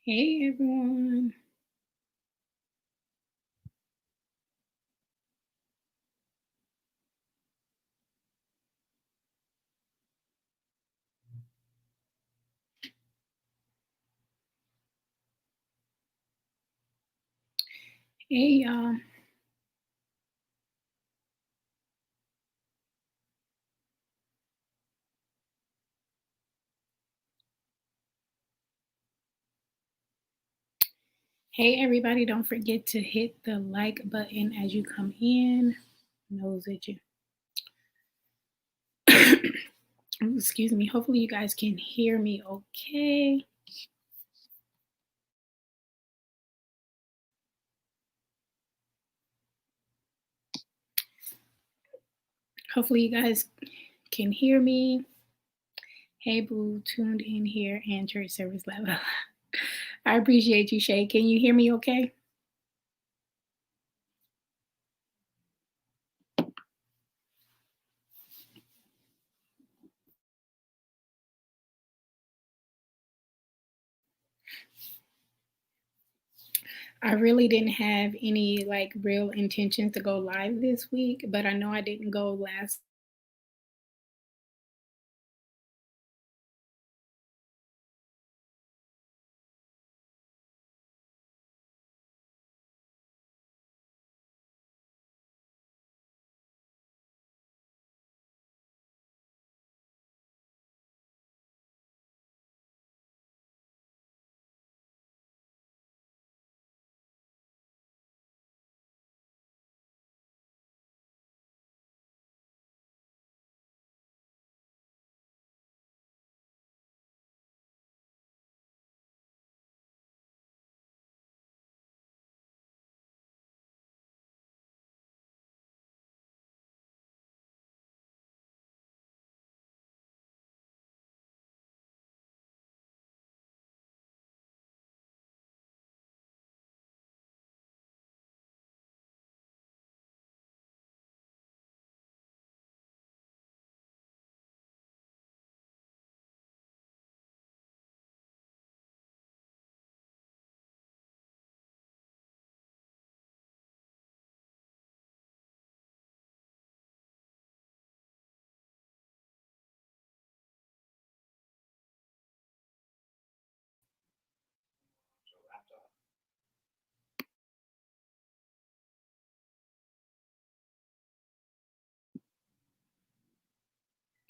Hey everyone. Hey y'all. Hey everybody. Don't forget to hit the like button as you come in. Knows that you excuse me. Hopefully you guys can hear me okay. Hopefully you guys can hear me. Hey boo, tuned in here and church service level. I appreciate you, Shay. Can you hear me okay? I really didn't have any like real intentions to go live this week, but I know I didn't go last.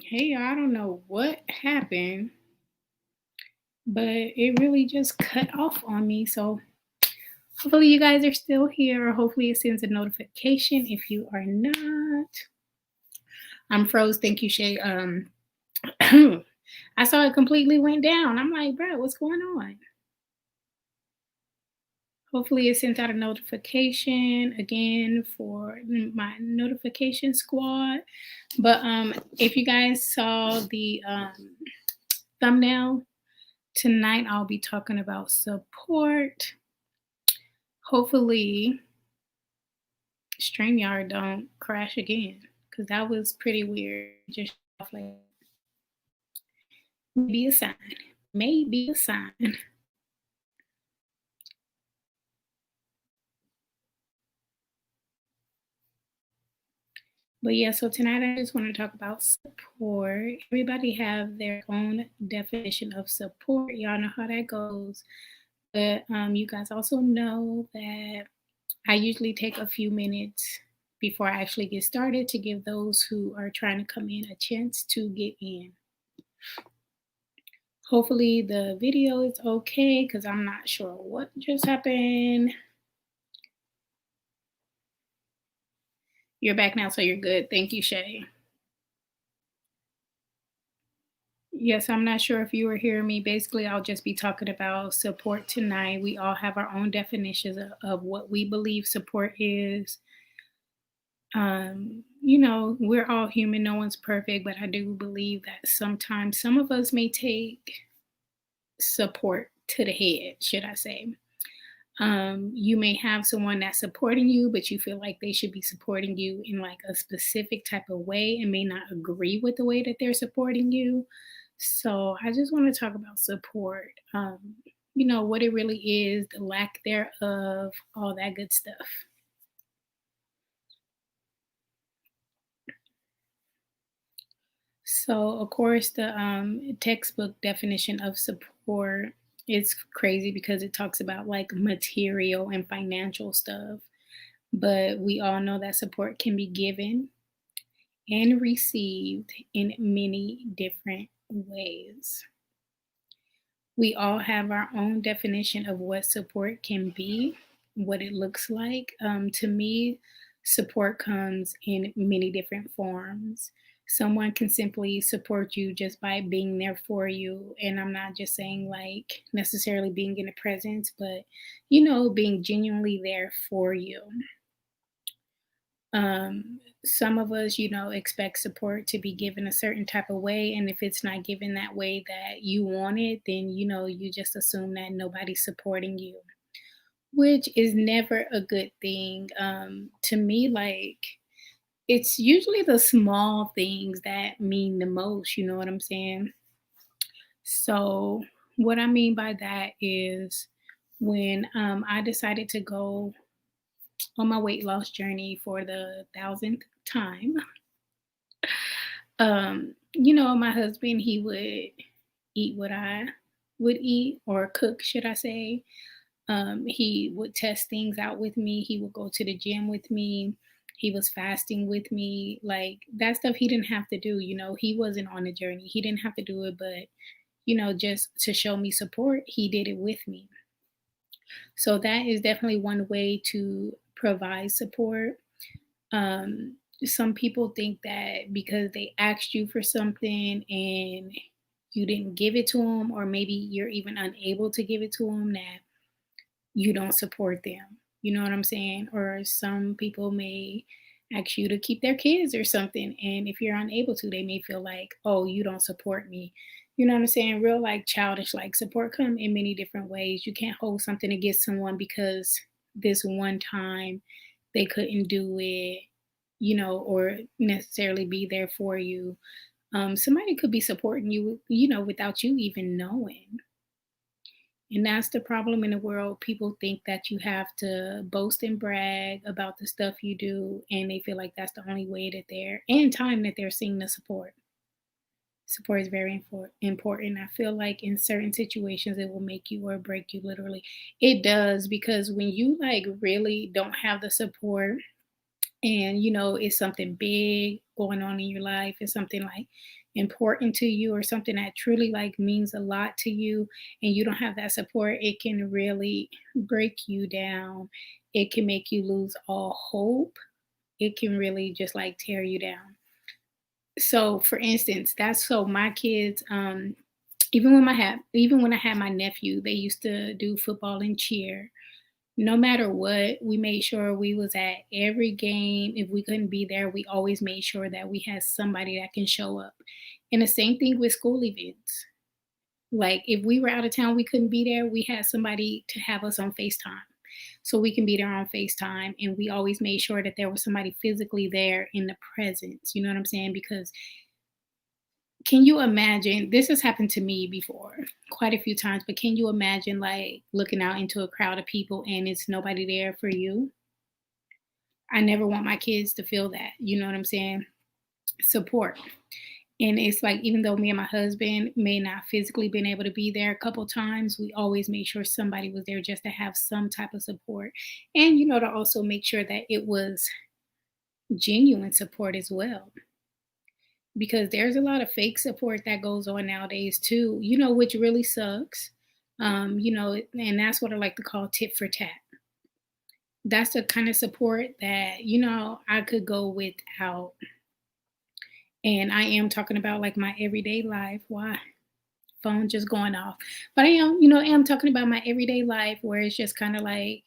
Hey, I don't know what happened, but it really just cut off on me. So hopefully you guys are still here. Hopefully it sends a notification. If you are not, I'm froze. Thank you, Shay. I saw it completely went down. I'm like, bro, what's going on? Hopefully it sent out a notification again for my notification squad. But if you guys saw the thumbnail, tonight I'll be talking about support. Hopefully StreamYard don't crash again because that was pretty weird. Just like maybe a sign. Maybe a sign. But yeah, so tonight I just want to talk about support. Everybody have their own definition of support. Y'all know how that goes. But you guys also know that I usually take a few minutes before I actually get started to give those who are trying to come in a chance to get in. Hopefully the video is okay because I'm not sure what just happened. You're back now, so you're good. Thank you, Shay. Yes, I'm not sure if you were hearing me. Basically, I'll just be talking about support tonight. We all have our own definitions of what we believe support is. We're all human, no one's perfect, but I do believe that sometimes some of us may take support to the head, should I say. You may have someone that's supporting you, but you feel like they should be supporting you in like a specific type of way and may not agree with the way that they're supporting you. So I just want to talk about support. what it really is, the lack thereof, all that good stuff. So, of course, the textbook definition of support is crazy because it talks about like material and financial stuff. But we all know that support can be given and received in many different ways. We all have our own definition of what support can be, what it looks like. To me, support comes in many different forms. Someone can simply support you just by being there for you. And I'm not just saying like necessarily being in the presence, but being genuinely there for you. Some of us, expect support to be given a certain type of way. And if it's not given that way that you want it, then, you just assume that nobody's supporting you, which is never a good thing. To me, like, it's usually the small things that mean the most. You know what I'm saying? So, what I mean by that is when I decided to go on my weight loss journey for the thousandth time. My husband, he would eat what I would eat or cook, should I say. He would test things out with me. He would go to the gym with me. He was fasting with me. Like that stuff he didn't have to do. He wasn't on the journey. He didn't have to do it, but just to show me support, he did it with me. So that is definitely one way to provide support. Some people think that because they asked you for something and you didn't give it to them, or maybe you're even unable to give it to them, that you don't support them. You know what I'm saying? Or some people may ask you to keep their kids or something. And if you're unable to, they may feel like, oh, you don't support me. You know what I'm saying? Real like childish like support come in many different ways. You can't hold something against someone because this one time they couldn't do it, or necessarily be there for you. Somebody could be supporting you, without you even knowing. And that's the problem in the world. People think that you have to boast and brag about the stuff you do, and they feel like that's the only way that they're and time that they're seeing the support. Support is very important. I feel like in certain situations, it will make you or break you literally. It does because when you like really don't have the support and it's something big going on in your life, it's something like important to you or something that truly like means a lot to you and you don't have that support, it can really break you down. It can make you lose all hope. It can really just like tear you down. So for instance, that's so my kids, even when I had my nephew, they used to do football and cheer. No matter what, we made sure we was at every game. If we couldn't be there, we always made sure that we had somebody that can show up. And the same thing with school events. Like if we were out of town, we couldn't be there, we had somebody to have us on FaceTime. So we can be there on FaceTime. And we always made sure that there was somebody physically there in the presence. You know what I'm saying? Because can you imagine? This has happened to me before quite a few times, but can you imagine like looking out into a crowd of people and it's nobody there for you? I never want my kids to feel that. You know what I'm saying? Support. And it's like even though me and my husband may not physically been able to be there a couple times, we always made sure somebody was there just to have some type of support. And to also make sure that it was genuine support as well. Because there's a lot of fake support that goes on nowadays too, which really sucks. And that's what I like to call tit for tat. That's the kind of support that, I could go without. And I am talking about like my everyday life. Why? Phone just going off. But I am talking about my everyday life where it's just kind of like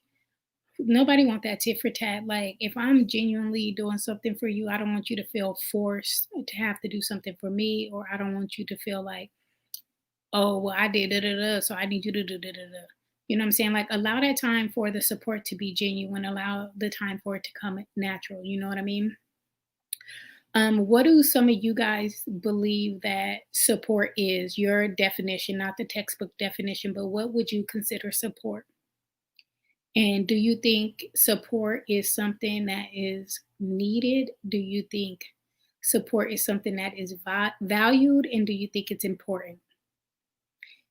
nobody want that tit for tat. Like if I'm genuinely doing something for you, I don't want you to feel forced to have to do something for me, or I don't want you to feel like, oh, well, I did da da da, so I need you to do da da da. You know what I'm saying? Like allow that time for the support to be genuine. Allow the time for it to come natural. You know what I mean? What do some of you guys believe that support is? Your definition, not the textbook definition, but what would you consider support? And do you think support is something that is needed? Do you think support is something that is valued? And do you think it's important?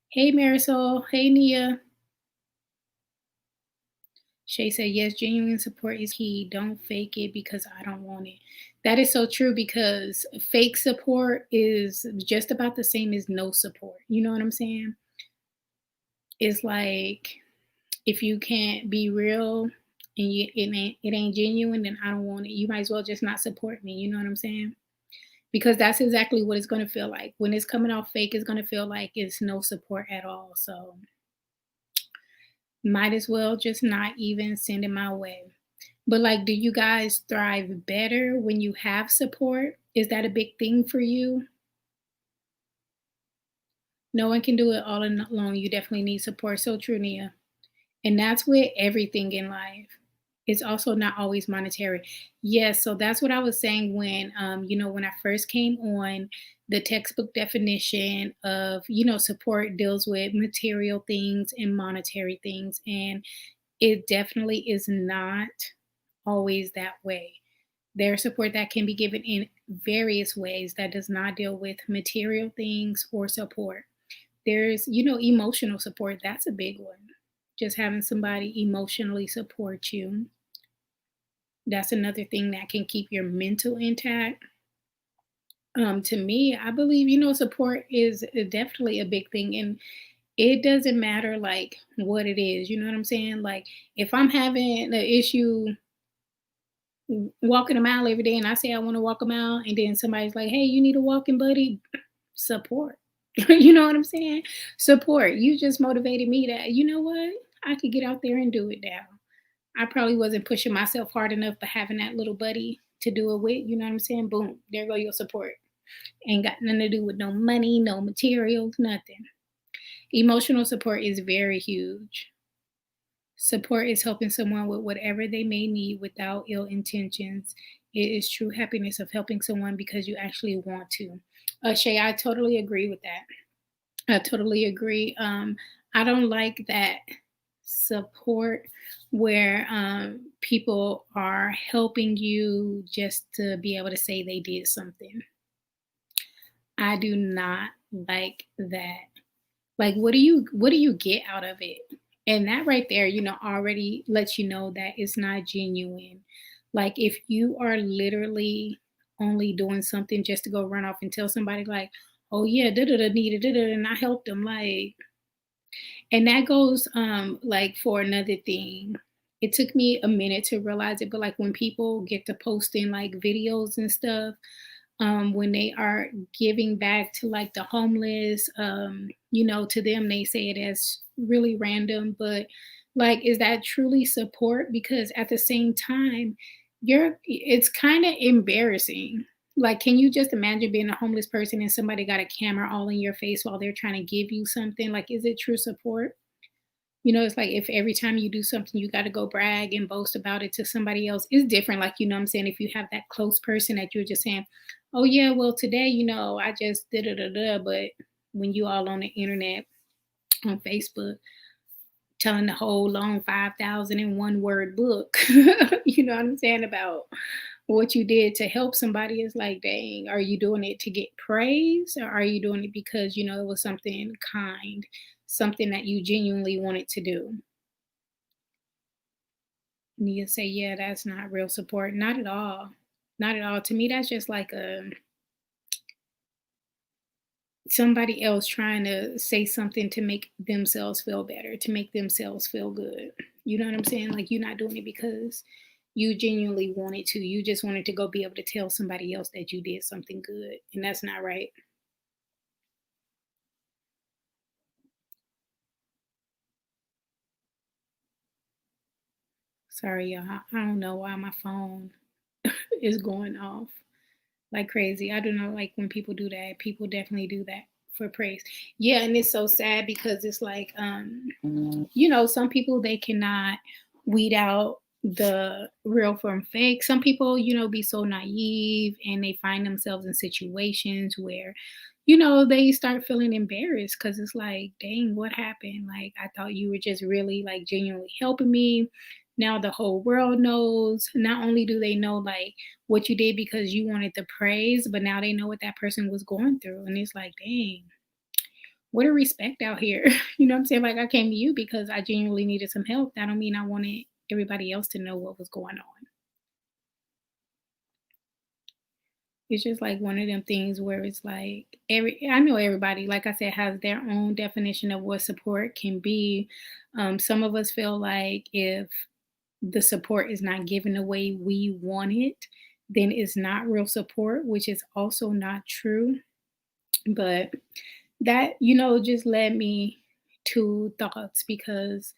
Hey, Marisol. Hey, Nia. Shay said, yes, genuine support is key. Don't fake it because I don't want it. That is so true because fake support is just about the same as no support. You know what I'm saying? It's like if you can't be real and it ain't genuine, then I don't want it. You might as well just not support me. You know what I'm saying? Because that's exactly what it's going to feel like. When it's coming off fake, it's going to feel like it's no support at all. So might as well just not even send it my way. But like, do you guys thrive better when you have support? Is that a big thing for you? No one can do it all alone. You definitely need support. So true, Nia. And that's with everything in life. It's also not always monetary. Yes, so that's what I was saying when when I first came on, the textbook definition of, support deals with material things and monetary things. And it definitely is not always that way. There's support that can be given in various ways that does not deal with material things or support. There's, emotional support. That's a big one. Just having somebody emotionally support you. That's another thing that can keep your mental intact. To me, I believe, support is definitely a big thing. And it doesn't matter like what it is. You know what I'm saying? Like if I'm having an issue walking a mile every day and I say I want to walk a mile and then somebody's like, hey, you need a walking buddy, support. You know what I'm saying? Support. You just motivated me that, you know what? I could get out there and do it now. I probably wasn't pushing myself hard enough, but having that little buddy to do it with, you know what I'm saying? Boom, there go your support. Ain't got nothing to do with no money, no materials, nothing. Emotional support is very huge. Support is helping someone with whatever they may need without ill intentions. It is true happiness of helping someone because you actually want to. Shay, I totally agree with that. I totally agree. I don't like that support where people are helping you just to be able to say they did something. I do not like that. Like what do you get out of it? And that right there, already lets you know that it's not genuine. Like if you are literally only doing something just to go run off and tell somebody like, oh yeah, da da da needed da da and I helped them, like, and that goes like for another thing. It took me a minute to realize it, but like when people get to posting like videos and stuff, when they are giving back to like the homeless, to them they say it as really random, but like, is that truly support? Because at the same time, it's kind of embarrassing. Like, can you just imagine being a homeless person and somebody got a camera all in your face while they're trying to give you something? Like, is it true support? It's like if every time you do something, you got to go brag and boast about it to somebody else. It's different. Like, I'm saying, if you have that close person that you're just saying, oh, yeah, well, today, I just da da da da. But when you all on the internet, on Facebook, telling the whole long 5,001 word book, you know what I'm saying, about what you did to help somebody, is like, dang, are you doing it to get praise or are you doing it because, it was something kind, something that you genuinely wanted to do? And you say, yeah, that's not real support. Not at all. Not at all. To me, that's just like somebody else trying to say something to make themselves feel better, to make themselves feel good. You know what I'm saying? Like, you're not doing it because you genuinely wanted to. You just wanted to go be able to tell somebody else that you did something good. And that's not right. Sorry, y'all. I don't know why my phone is going off like crazy. I do not like when people do that. People definitely do that for praise. Yeah, and it's so sad because it's like some people, they cannot weed out the real from fake. Some people, be so naive and they find themselves in situations where, they start feeling embarrassed because it's like, dang, what happened? Like, I thought you were just really like genuinely helping me. Now the whole world knows. Not only do they know like what you did because you wanted the praise, but now they know what that person was going through. And it's like, dang, what a respect out here. You know what I'm saying? Like I came to you because I genuinely needed some help. That don't mean I wanted everybody else to know what was going on. It's just like one of them things where it's like I know everybody, like I said, has their own definition of what support can be. Some of us feel like if the support is not given the way we want it, then it's not real support, which is also not true. But that, just led me to thoughts because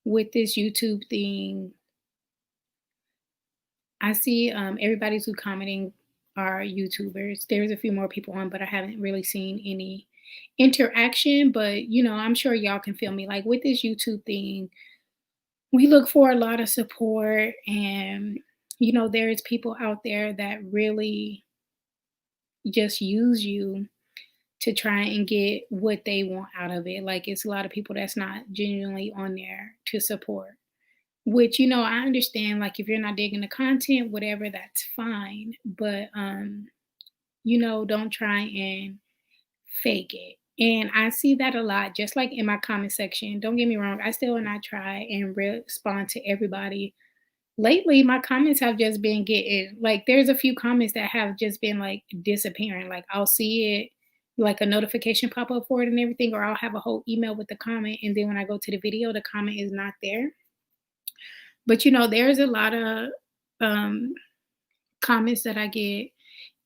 with this YouTube thing, I see everybody's who commenting are YouTubers. There's a few more people on, but I haven't really seen any interaction. But I'm sure y'all can feel me. Like with this YouTube thing, we look for a lot of support, and there's people out there that really just use you to try and get what they want out of it. Like it's a lot of people that's not genuinely on there to support. Which, I understand, like, if you're not digging the content, whatever, that's fine. But, don't try and fake it. And I see that a lot, just like in my comment section. Don't get me wrong, I still not try and respond to everybody. Lately, my comments have just been getting, like, there's a few comments that have just been, like, disappearing. Like, I'll see it, like, a notification pop up for it and everything, or I'll have a whole email with the comment. And then when I go to the video, the comment is not there. But, there's a lot of um, comments that I get,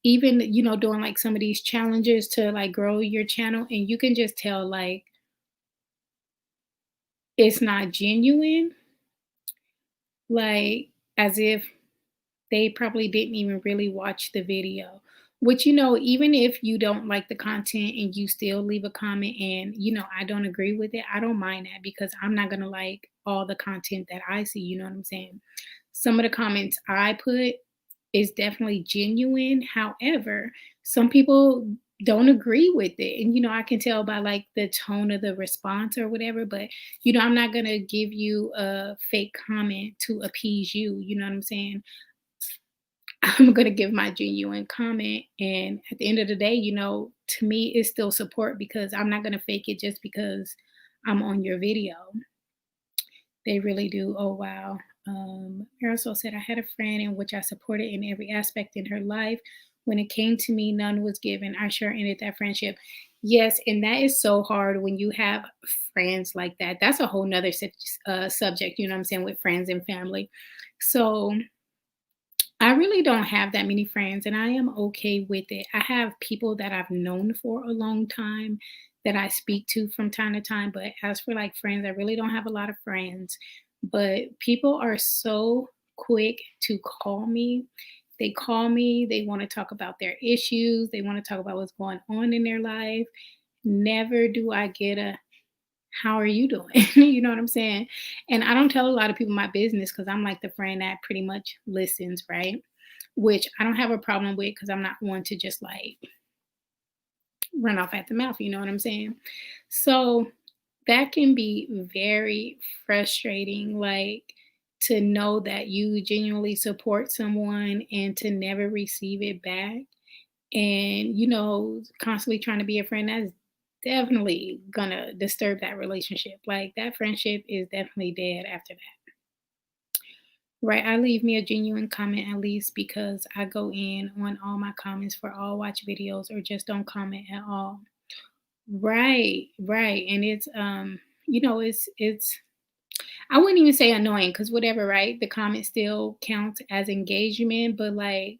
even, doing like some of these challenges to like grow your channel. And you can just tell like it's not genuine, like as if they probably didn't even really watch the video. Which, even if you don't like the content and you still leave a comment and, I don't agree with it, I don't mind that because I'm not going to like all the content that I see. You know what I'm saying? Some of the comments I put is definitely genuine. However, some people don't agree with it. And, I can tell by like the tone of the response or whatever, but, I'm not going to give you a fake comment to appease you. You know what I'm saying? I'm going to give my genuine comment. And at the end of the day, to me, it's still support because I'm not going to fake it just because I'm on your video. They really do. Oh, wow. Marisol said, I had a friend in which I supported in every aspect in her life. When it came to me, none was given. I sure ended that friendship. Yes, and that is so hard when you have friends like that. That's a whole nother subject, you know what I'm saying, with friends and family. So I really don't have that many friends, and I am okay with it. I have people that I've known for a long time that I speak to from time to time, but as for like friends, I really don't have a lot of friends. But people are so quick to call me. They call me, they want to talk about their issues, they want to talk about what's going on in their life. Never do I get a how are you doing? You know what I'm saying? And I don't tell a lot of people my business because I'm like the friend that pretty much listens, right? Which I don't have a problem with because I'm not one to just like run off at the mouth. You know what I'm saying? So that can be very frustrating, like to know that you genuinely support someone and to never receive it back. And, constantly trying to be a friend, that's definitely gonna disturb that relationship. Like that friendship is definitely dead after that. Right. I leave me a genuine comment at least because I go in on all my comments for all watch videos or just don't comment at all. Right, right. And it's it's I wouldn't even say annoying because whatever, right? The comment still counts as engagement, but like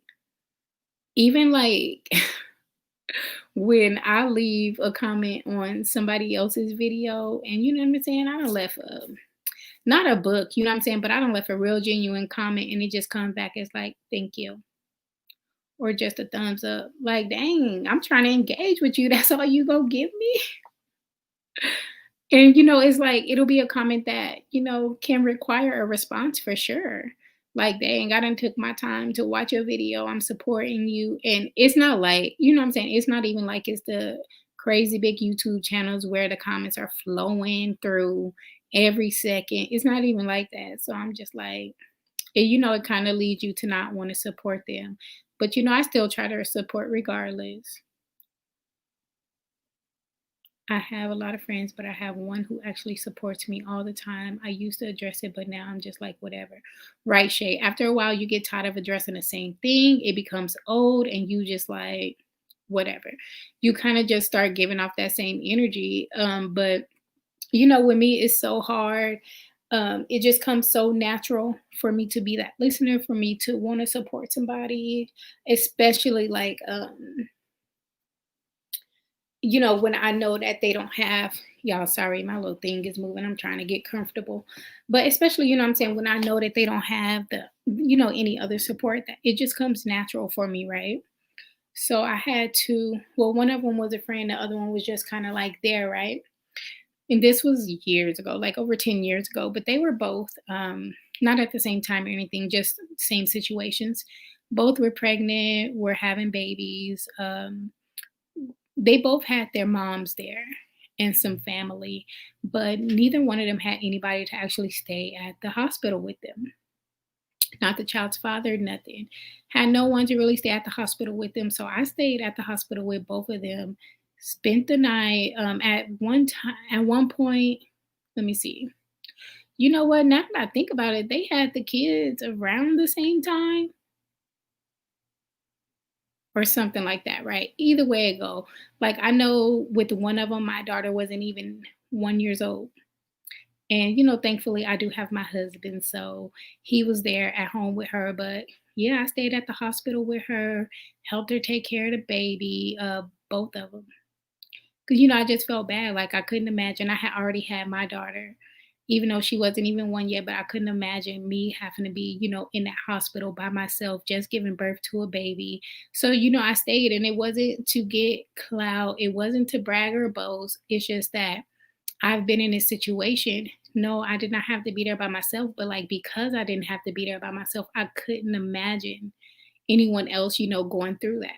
even like when I leave a comment on somebody else's video and you know what I'm saying, I don't left not a book, you know what I'm saying, but I don't left a real genuine comment and it just comes back as like, thank you. Or just a thumbs up. Like, dang, I'm trying to engage with you. That's all you go give me. And it's like it'll be a comment that, can require a response for sure. Like, dang, I done took my time to watch your video. I'm supporting you. And it's not like, you know what I'm saying? It's not even like it's the crazy big YouTube channels where the comments are flowing through every second. It's not even like that. So I'm just like, it kind of leads you to not want to support them. But I still try to support regardless. I have a lot of friends, but I have one who actually supports me all the time. I used to address it, but now I'm just like, whatever. Right, Shay. After a while, you get tired of addressing the same thing. It becomes old, and you just like, whatever. You kind of just start giving off that same energy. But with me, it's so hard. It just comes so natural for me to be that listener, for me to want to support somebody, especially like when I know that they don't have y'all, sorry, my little thing is moving. I'm trying to get comfortable. But especially, what I'm saying, when I know that they don't have any other support, that it just comes natural for me, right? So I had to, well, one of them was a friend, the other one was just kind of like there, right? And this was years ago, like over 10 years ago, but they were both not at the same time or anything, just same situations. Both were pregnant, were having babies. They both had their moms there and some family, but neither one of them had anybody to actually stay at the hospital with them. Not the child's father, nothing. Had no one to really stay at the hospital with them. So I stayed at the hospital with both of them, spent the night. At one point, let me see. You know what? Now that I think about it, they had the kids around the same time or something like that, right? Either way it go. Like I know with one of them, my daughter wasn't even 1 years old. And thankfully I do have my husband, so he was there at home with her. But yeah, I stayed at the hospital with her, helped her take care of the baby, both of them. Because I just felt bad. Like I couldn't imagine. I had already had my daughter, even though she wasn't even one yet. But I couldn't imagine me having to be, in that hospital by myself, just giving birth to a baby. So I stayed, and it wasn't to get clout. It wasn't to brag or boast. It's just that I've been in this situation. No, I did not have to be there by myself, but like because I didn't have to be there by myself, I couldn't imagine anyone else, going through that.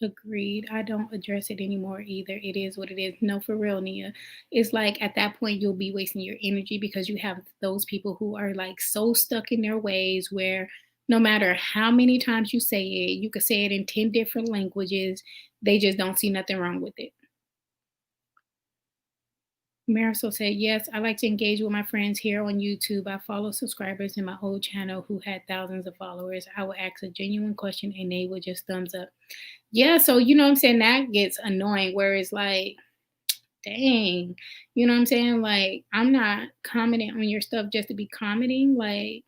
Agreed. I don't address it anymore either. It is what it is. No, for real, Nia. It's like at that point you'll be wasting your energy because you have those people who are like so stuck in their ways where no matter how many times you say it, you could say it in 10 different languages, they just don't see nothing wrong with it. Marisol said, yes, I like to engage with my friends here on YouTube. I follow subscribers in my old channel who had thousands of followers. I would ask a genuine question and they would just thumbs up. Yeah, so you know what I'm saying? That gets annoying where it's like, dang, you know what I'm saying? Like, I'm not commenting on your stuff just to be commenting. Like,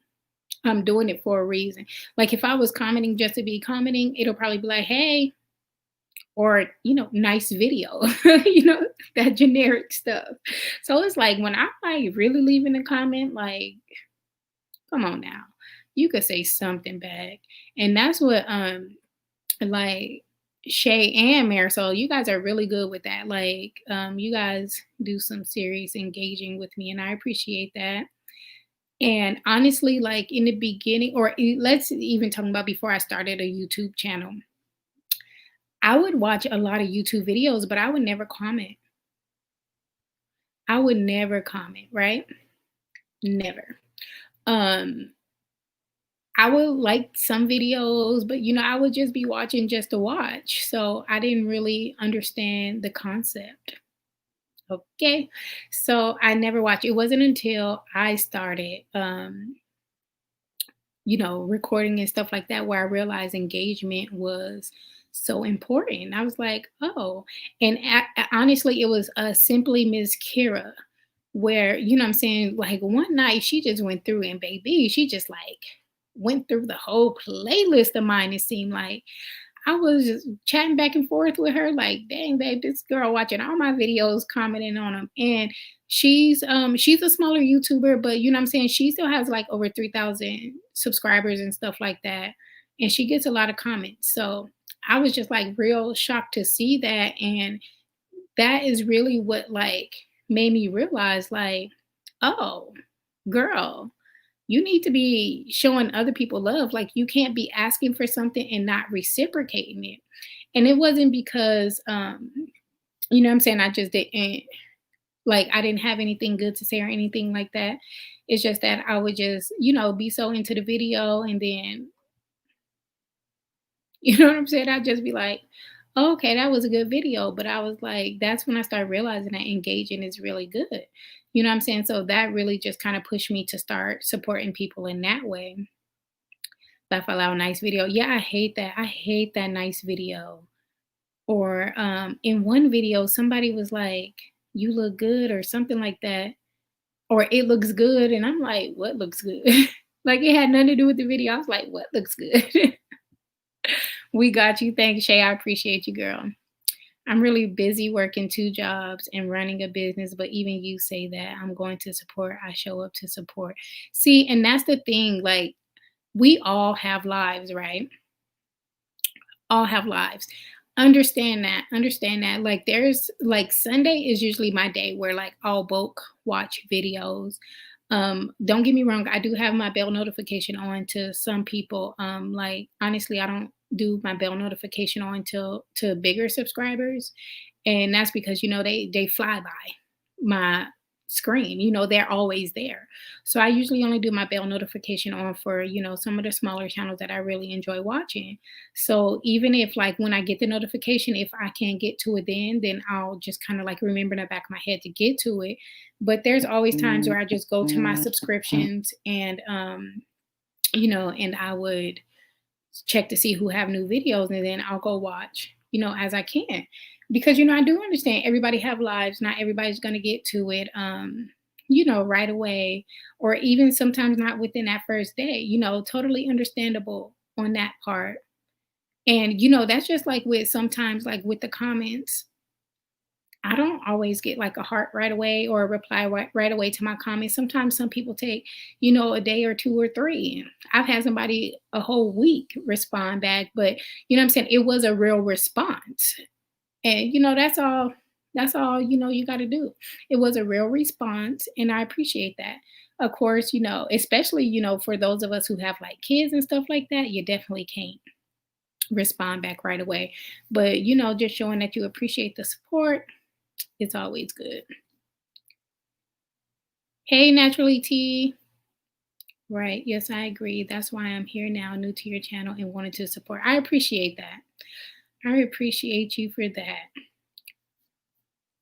I'm doing it for a reason. Like, if I was commenting just to be commenting, it'll probably be like, hey, or nice video, that generic stuff. So it's like when I'm like really leaving a comment, like, come on now, you could say something back. And that's what like Shay and Marisol, you guys are really good with that. Like you guys do some serious engaging with me and I appreciate that. And honestly, like in the beginning, or let's even talk about before I started a YouTube channel, I would watch a lot of YouTube videos, but I would never comment. I would never comment, right? Never. Um, I would like some videos, but I would just be watching just to watch. So I didn't really understand the concept. Okay. So I never watched. It wasn't until I started recording and stuff like that, where I realized engagement was so important. I was like, oh, and honestly, it was simply Miss Kira, where I'm saying, like one night she just went through and baby, she just like went through the whole playlist of mine. It seemed like I was just chatting back and forth with her, like, dang, babe, this girl watching all my videos, commenting on them. And she's a smaller YouTuber, but you know what I'm saying? She still has like over 3,000 subscribers and stuff like that. And she gets a lot of comments. So I was just like real shocked to see that. And that is really what like made me realize, like, oh. girl, you need to be showing other people love. Like, you can't be asking for something and not reciprocating it. And it wasn't because, you know what I'm saying, I just didn't like, I didn't have anything good to say or anything like that. It's just that I would just, be so into the video, and then, you know what I'm saying? I'd just be like, "Oh, okay, that was a good video." But I was like, that's when I started realizing that engaging is really good. You know what I'm saying? So that really just kind of pushed me to start supporting people in that way. Laugh out loud, nice video. Yeah, I hate that. I hate that nice video. Or in one video, somebody was like, "You look good," or something like that, or "It looks good," and I'm like, "What looks good?" Like, it had nothing to do with the video. I was like, "What looks good?" We got you. Thanks, Shay. I appreciate you, girl. I'm really busy working two jobs and running a business, but even you say that I'm going to support. I show up to support. See, and that's the thing. Like, we all have lives, right? All have lives. Understand that. Understand that. Like, there's like Sunday is usually my day where like I'll bulk watch videos. Don't get me wrong, I do have my bell notification on to some people. Like, honestly, I don't do my bell notification on till to bigger subscribers. And that's because, they fly by my screen. They're always there. So I usually only do my bell notification on for, some of the smaller channels that I really enjoy watching. So even if, like, when I get the notification, if I can't get to it then I'll just kind of like remember in the back of my head to get to it. But there's always times where I just go to my subscriptions, and and I would check to see who have new videos, and then I'll go watch, as I can. Because, I do understand everybody have lives. Not everybody's gonna get to it right away, or even sometimes not within that first day, totally understandable on that part. And that's just like with sometimes like with the comments. I don't always get like a heart right away or a reply right away to my comments. Sometimes some people take, a day or two or three. I've had somebody a whole week respond back, but you know what I'm saying? It was a real response. And that's all, you got to do. It was a real response, and I appreciate that. Of course, especially, for those of us who have like kids and stuff like that, you definitely can't respond back right away. But, just showing that you appreciate the support, it's always good. Hey, Naturally T. Right. Yes, I agree. That's why I'm here now, new to your channel and wanted to support. I appreciate that. I appreciate you for that.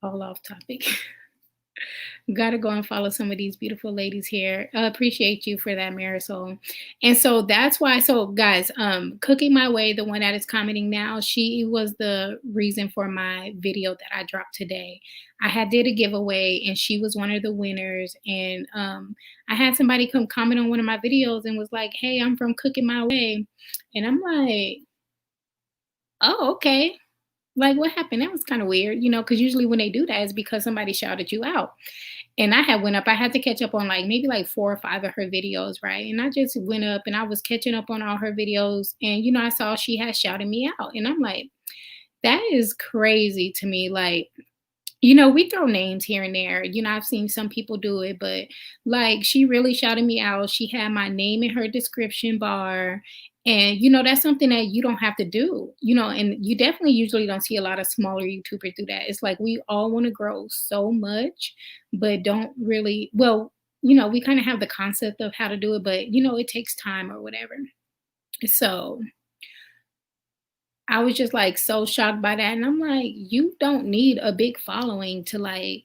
All off topic. Gotta go and follow some of these beautiful ladies here. I appreciate you for that, Marisol. And so that's why. So, guys, Cooking My Way, the one that is commenting now, she was the reason for my video that I dropped today. I had did a giveaway, and she was one of the winners. And I had somebody come comment on one of my videos and was like, "Hey, I'm from Cooking My Way," and I'm like, "Oh, okay." Like, what happened? That was kind of weird, because usually when they do that, it's because somebody shouted you out. And I had to catch up on like maybe like 4 or 5 of her videos, right? And I just went up and I was catching up on all her videos, and I saw she had shouted me out. And I'm like, that is crazy to me. Like, we throw names here and there. I've seen some people do it, but like, she really shouted me out. She had my name in her description bar. And, that's something that you don't have to do, and you definitely usually don't see a lot of smaller YouTubers do that. It's like we all want to grow so much, but don't really, well, we kind of have the concept of how to do it, but, it takes time or whatever. So I was just like so shocked by that. And I'm like, you don't need a big following to like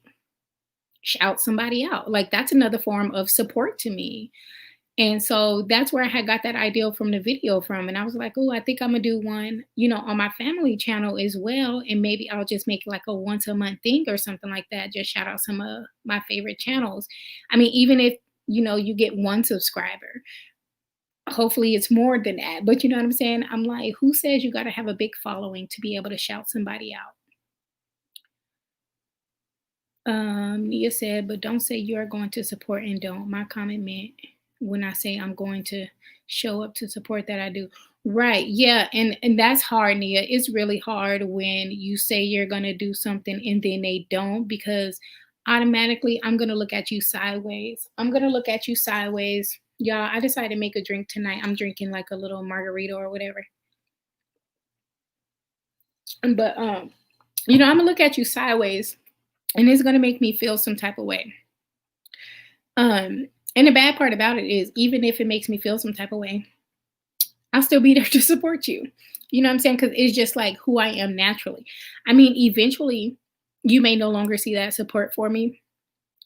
shout somebody out. Like, that's another form of support to me. And so that's where I had got that idea from the video from. And I was like, oh, I think I'm gonna do one, on my family channel as well. And maybe I'll just make like a once a month thing or something like that. Just shout out some of my favorite channels. I mean, even if, you get one subscriber, hopefully it's more than that. But you know what I'm saying? I'm like, who says you got to have a big following to be able to shout somebody out? Nia said, but don't say you are going to support and don't. My comment meant when I say I'm going to show up to support that I do. Right. Yeah. And that's hard, Nia. It's really hard when you say you're gonna do something and then they don't, because automatically I'm gonna look at you sideways. I'm gonna look at you sideways. Y'all, I decided to make a drink tonight. I'm drinking like a little margarita or whatever. But I'm gonna look at you sideways and it's gonna make me feel some type of way. Um, and the bad part about it is even if it makes me feel some type of way, I'll still be there to support you. You know what I'm saying? Because it's just like who I am naturally. I mean, eventually you may no longer see that support for me,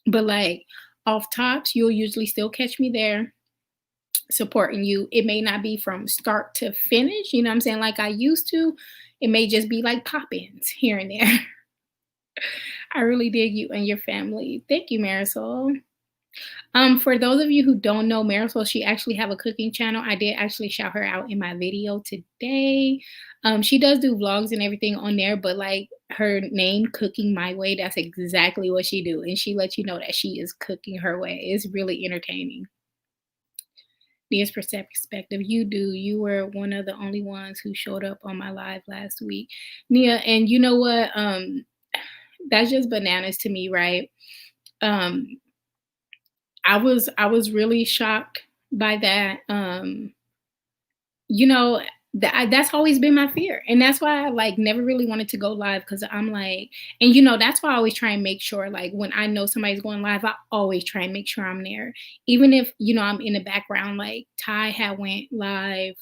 but like off tops, you'll usually still catch me there supporting you. It may not be from start to finish, you know what I'm saying, like I used to. It may just be like pop-ins here and there. I really dig you and your family. Thank you, Marisol. For those of you who don't know Marisol, she actually have a cooking channel. I did actually shout her out in my video today. She does do vlogs and everything on there, but like her name, Cooking My Way, that's exactly what she do, and she lets you know that she is cooking her way. It's really entertaining. Nia's perspective, you do. You were one of the only ones who showed up on my live last week, Nia. And you know what? That's just bananas to me, right? Um, I was really shocked by that. You know, that's always been my fear, and that's why I like never really wanted to go live because I'm like, and that's why I always try and make sure, like when I know somebody's going live, I always try and make sure I'm there, even if I'm in the background. Like Ty had went live.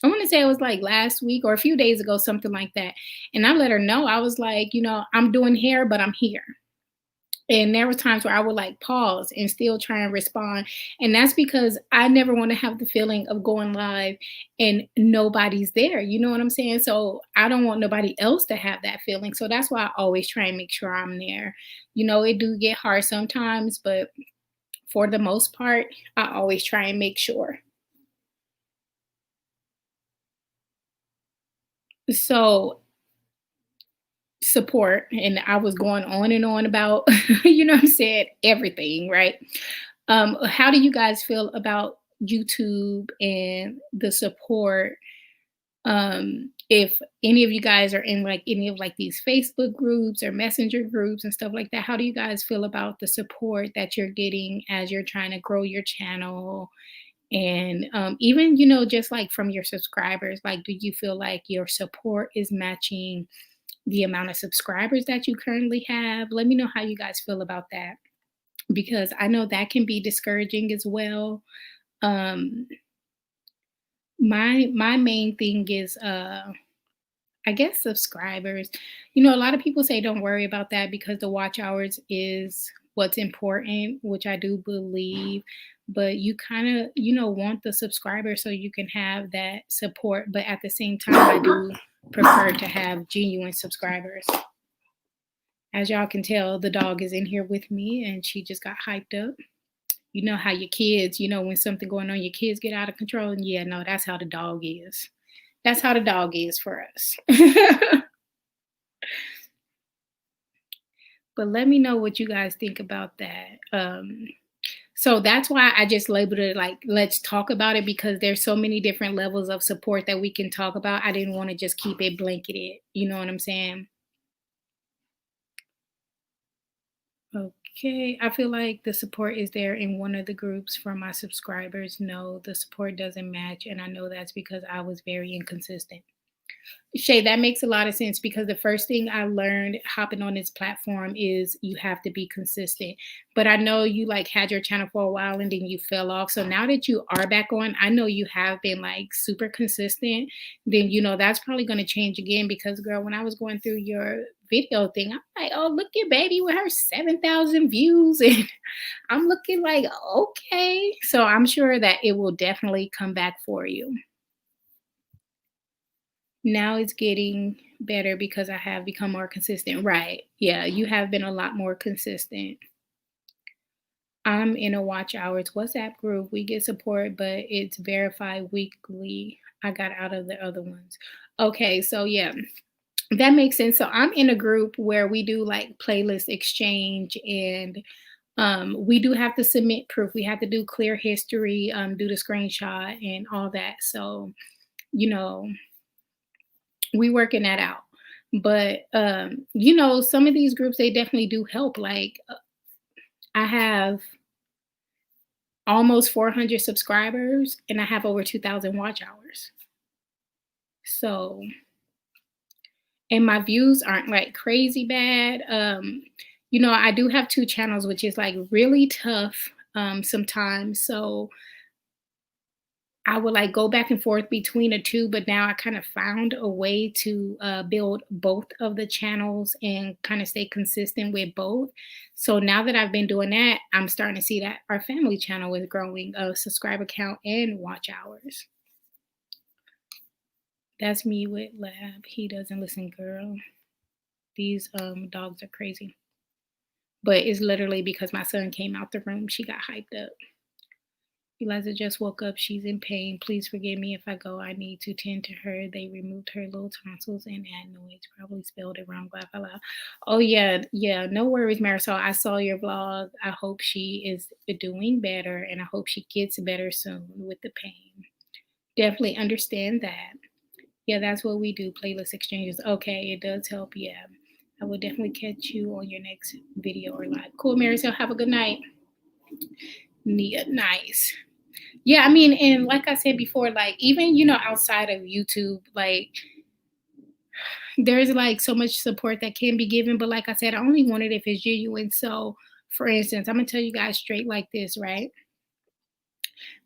I want to say it was like last week or a few days ago, something like that. And I let her know I was like, I'm doing hair, but I'm here. And there were times where I would like pause and still try and respond. And that's because I never want to have the feeling of going live and nobody's there. You know what I'm saying? So I don't want nobody else to have that feeling. So that's why I always try and make sure I'm there. It do get hard sometimes, but for the most part, I always try and make sure. So support, and I was going on and on about I'm saying, everything, right? How do you guys feel about YouTube and the support? If any of you guys are in like any of like these Facebook groups or messenger groups and stuff like that, how do you guys feel about the support that you're getting as you're trying to grow your channel? And even just like from your subscribers, like do you feel like your support is matching the amount of subscribers that you currently have? Let me know how you guys feel about that, because I know that can be discouraging as well. Um, my main thing is I guess subscribers. A lot of people say don't worry about that because the watch hours is what's important, which I do believe. But you kind of, want the subscribers so you can have that support. But at the same time, I do prefer to have genuine subscribers. As y'all can tell, the dog is in here with me and she just got hyped up. You know how your kids, when something going on, your kids get out of control. And yeah, no, that's how the dog is. That's how the dog is for us. But let me know what you guys think about that. So that's why I just labeled it like, let's talk about it, because there's so many different levels of support that we can talk about. I didn't want to just keep it blanketed. You know what I'm saying? Okay, I feel like the support is there in one of the groups from my subscribers. No, the support doesn't match. And I know that's because I was very inconsistent. Shay, that makes a lot of sense, because the first thing I learned hopping on this platform is you have to be consistent. But I know you like had your channel for a while and then you fell off. So now that you are back on, I know you have been like super consistent. Then that's probably going to change again, because girl, when I was going through your video thing, I'm like, oh, look at baby with her 7,000 views, and I'm looking like, okay. So I'm sure that it will definitely come back for you. Now it's getting better because I have become more consistent. Right. Yeah, you have been a lot more consistent. I'm in a watch hours WhatsApp group. We get support, but it's verified weekly. I got out of the other ones. Okay, so yeah, that makes sense. So I'm in a group where we do like playlist exchange, and we do have to submit proof. We have to do clear history, do the screenshot and all that. So, you know, we working that out. But some of these groups, they definitely do help. Like I have almost 400 subscribers and I have over 2,000 watch hours. So, and my views aren't like crazy bad. I do have two channels, which is like really tough sometimes. So I would like go back and forth between the two, but now I kind of found a way to build both of the channels and kind of stay consistent with both. So now that I've been doing that, I'm starting to see that our family channel is growing, subscriber count and watch hours. That's me with Lab. He doesn't listen, girl. These dogs are crazy. But it's literally because my son came out the room. She got hyped up. Eliza just woke up. She's in pain. Please forgive me if I go. I need to tend to her. They removed her little tonsils and adenoids. Probably spelled it wrong. Blah, blah, blah. Oh, yeah. Yeah. No worries, Marisol. I saw your vlog. I hope she is doing better and I hope she gets better soon with the pain. Definitely understand that. Yeah, that's what we do. Playlist exchanges. Okay, it does help. Yeah. I will definitely catch you on your next video or live. Cool, Marisol. Have a good night. Nia, nice. Yeah, I mean, and like I said before, like even outside of YouTube, like there's like so much support that can be given. But like I said, I only want it if it's genuine. So for instance, I'm gonna tell you guys straight like this, right?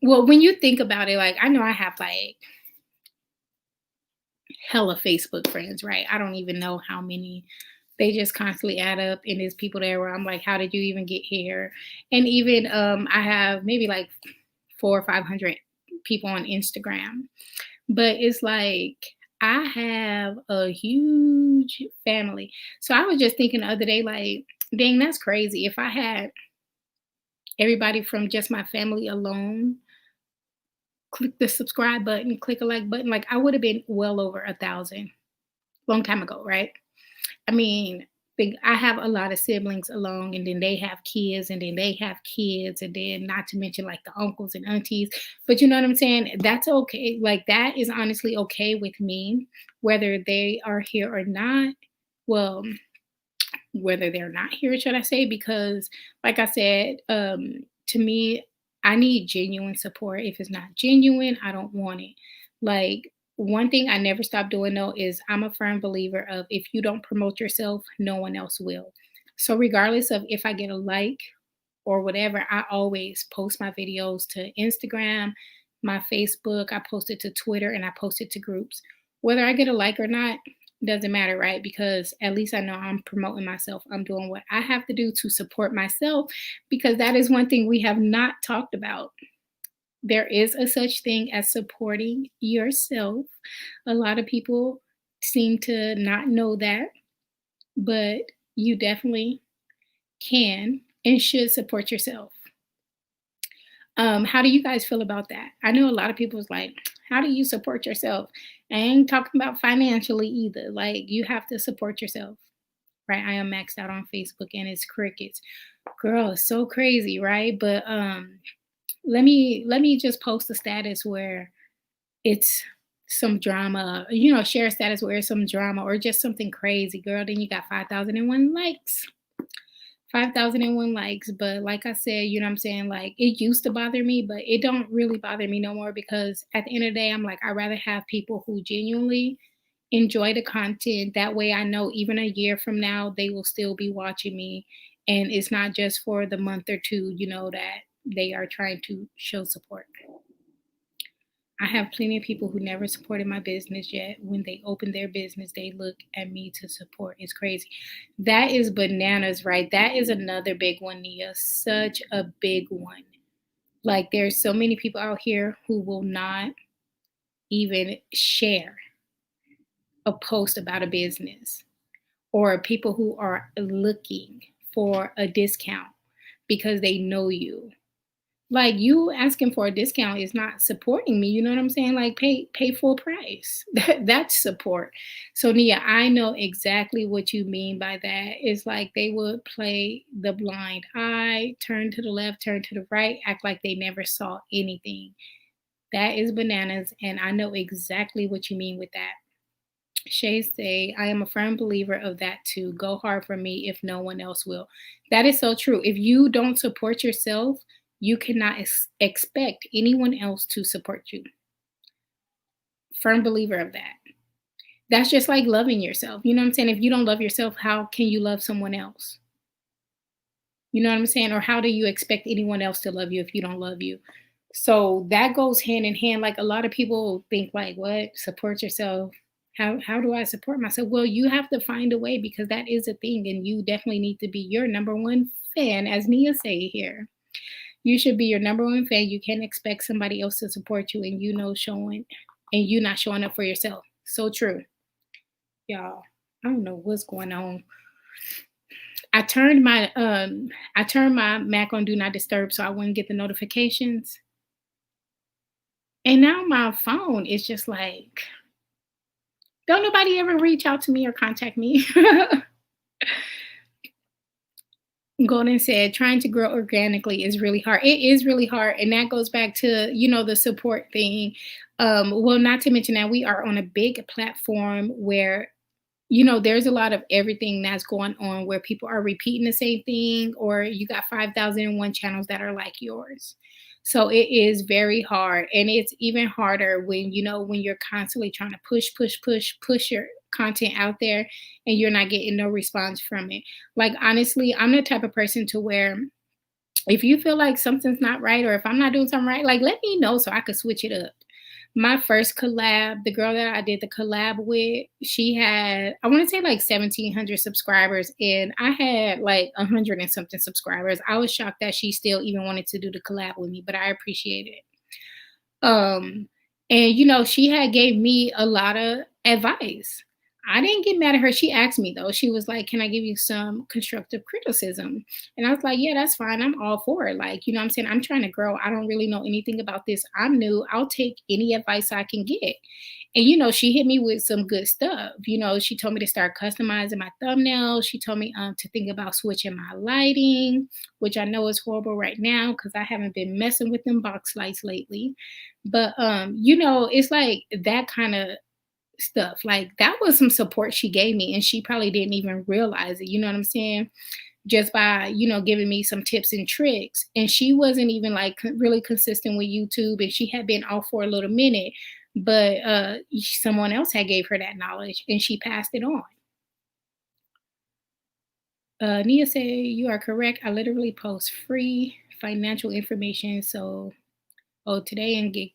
Well, when you think about it, like I know I have like hella Facebook friends, right? I don't even know how many. They just constantly add up, and there's people there where I'm like, how did you even get here? And even I have maybe like 400 or 500 people on Instagram. But it's like I have a huge family. So I was just thinking the other day, like, dang, that's crazy. If I had everybody from just my family alone click the subscribe button, click a like button, like I would have been well over 1,000 long time ago, right? I mean, I have a lot of siblings along, and then they have kids, and then they have kids, and then not to mention like the uncles and aunties. But you know what I'm saying? That's okay. Like that is honestly okay with me, whether they are here or not. Well, whether they're not here, should I say? Because, like I said, to me, I need genuine support. If it's not genuine, I don't want it. Like, one thing I never stop doing though is I'm a firm believer of if you don't promote yourself, no one else will. So, regardless of if I get a like or whatever, I always post my videos to Instagram, my Facebook, I post it to Twitter, and I post it to groups. Whether I get a like or not, doesn't matter, right? Because at least I know I'm promoting myself. I'm doing what I have to do to support myself because that is one thing we have not talked about. There is a such thing as supporting yourself. A lot of people seem to not know that, but you definitely can and should support yourself. How do you guys feel about that? I know a lot of people's like, how do you support yourself? I ain't talking about financially either. Like you have to support yourself, right? I am maxed out on Facebook and it's crickets. Girl, it's so crazy, right? But let me just post a status where it's some drama, share a status where it's some drama or just something crazy, girl. Then you got 5,001 likes. 5,001 likes. But like I said, you know what I'm saying? Like it used to bother me, but it don't really bother me no more because at the end of the day, I'm like, I'd rather have people who genuinely enjoy the content. That way I know even a year from now, they will still be watching me. And it's not just for the month or two, that they are trying to show support. I have plenty of people who never supported my business yet. When they open their business, they look at me to support. It's crazy. That is bananas, right? That is another big one, Nia. Such a big one. Like, there's so many people out here who will not even share a post about a business or people who are looking for a discount because they know you. Like you asking for a discount is not supporting me. You know what I'm saying? Like pay full price. That's support. So Nia, I know exactly what you mean by that. It's like they would play the blind eye, turn to the left, turn to the right, act like they never saw anything. That is bananas, and I know exactly what you mean with that. Shay say, I am a firm believer of that too. Go hard for me if no one else will. That is so true. If you don't support yourself, you cannot expect anyone else to support you. Firm believer of that. That's just like loving yourself. You know what I'm saying? If you don't love yourself, how can you love someone else? You know what I'm saying? Or how do you expect anyone else to love you if you don't love you? So that goes hand in hand. Like a lot of people think like, what? Support yourself. How do I support myself? Well, you have to find a way because that is a thing and you definitely need to be your number one fan, as Nia say here. You should be your number one fan. You can't expect somebody else to support you and showing and you not showing up for yourself. So true. Y'all. I don't know what's going on. I turned my Mac on do not disturb so I wouldn't get the notifications. And now my phone is just like, don't nobody ever reach out to me or contact me. Golden said, trying to grow organically is really hard. It is really hard. And that goes back to, the support thing. Well, not to mention that we are on a big platform where there's a lot of everything that's going on where people are repeating the same thing, or you got 5,001 channels that are like yours. So it is very hard. And it's even harder when you're constantly trying to push your content out there and you're not getting no response from it. Like, honestly, I'm the type of person to where if you feel like something's not right, or if I'm not doing something right, like let me know so I could switch it up. My first collab, the girl that I did the collab with, she had, I want to say like 1,700 subscribers, and I had like 100 and something subscribers. I was shocked that she still even wanted to do the collab with me, but I appreciate it. Um, and she had gave me a lot of advice. I didn't get mad at her. She asked me though. She was like, "Can I give you some constructive criticism?" And I was like, "Yeah, that's fine. I'm all for it." Like, you know what I'm saying? I'm trying to grow. I don't really know anything about this. I'm new. I'll take any advice I can get. And she hit me with some good stuff. She told me to start customizing my thumbnails. She told me to think about switching my lighting, which I know is horrible right now because I haven't been messing with them box lights lately. But it's like that kind of stuff. Like that was some support she gave me, and she probably didn't even realize it. You know what I'm saying? Just by giving me some tips and tricks. And she wasn't even like really consistent with YouTube, and she had been off for a little minute. But someone else had gave her that knowledge, and she passed it on. Nia said, "You are correct. I literally post free financial information. So, today and get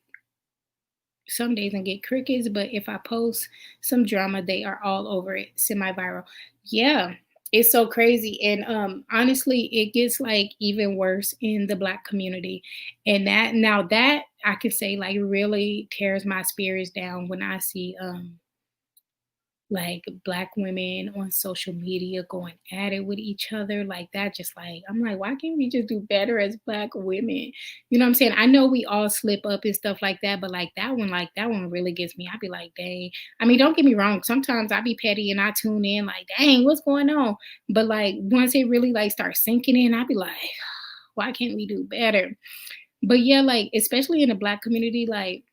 some days and get crickets, but if I post some drama, they are all over it. Semi-viral." Yeah, it's so crazy. And honestly, it gets like even worse in the Black community. And that I could say like really tears my spirits down when I see like Black women on social media going at it with each other like that. Just like, I'm like, why can't we just do better as Black women? You know what I'm saying? I know we all slip up and stuff like that, but like that one really gets me. I'd be like, dang. I mean, don't get me wrong, sometimes I be petty and I tune in like, dang, what's going on? But like once it really like starts sinking in, I'd be like, why can't we do better? But yeah, like especially in the Black community, like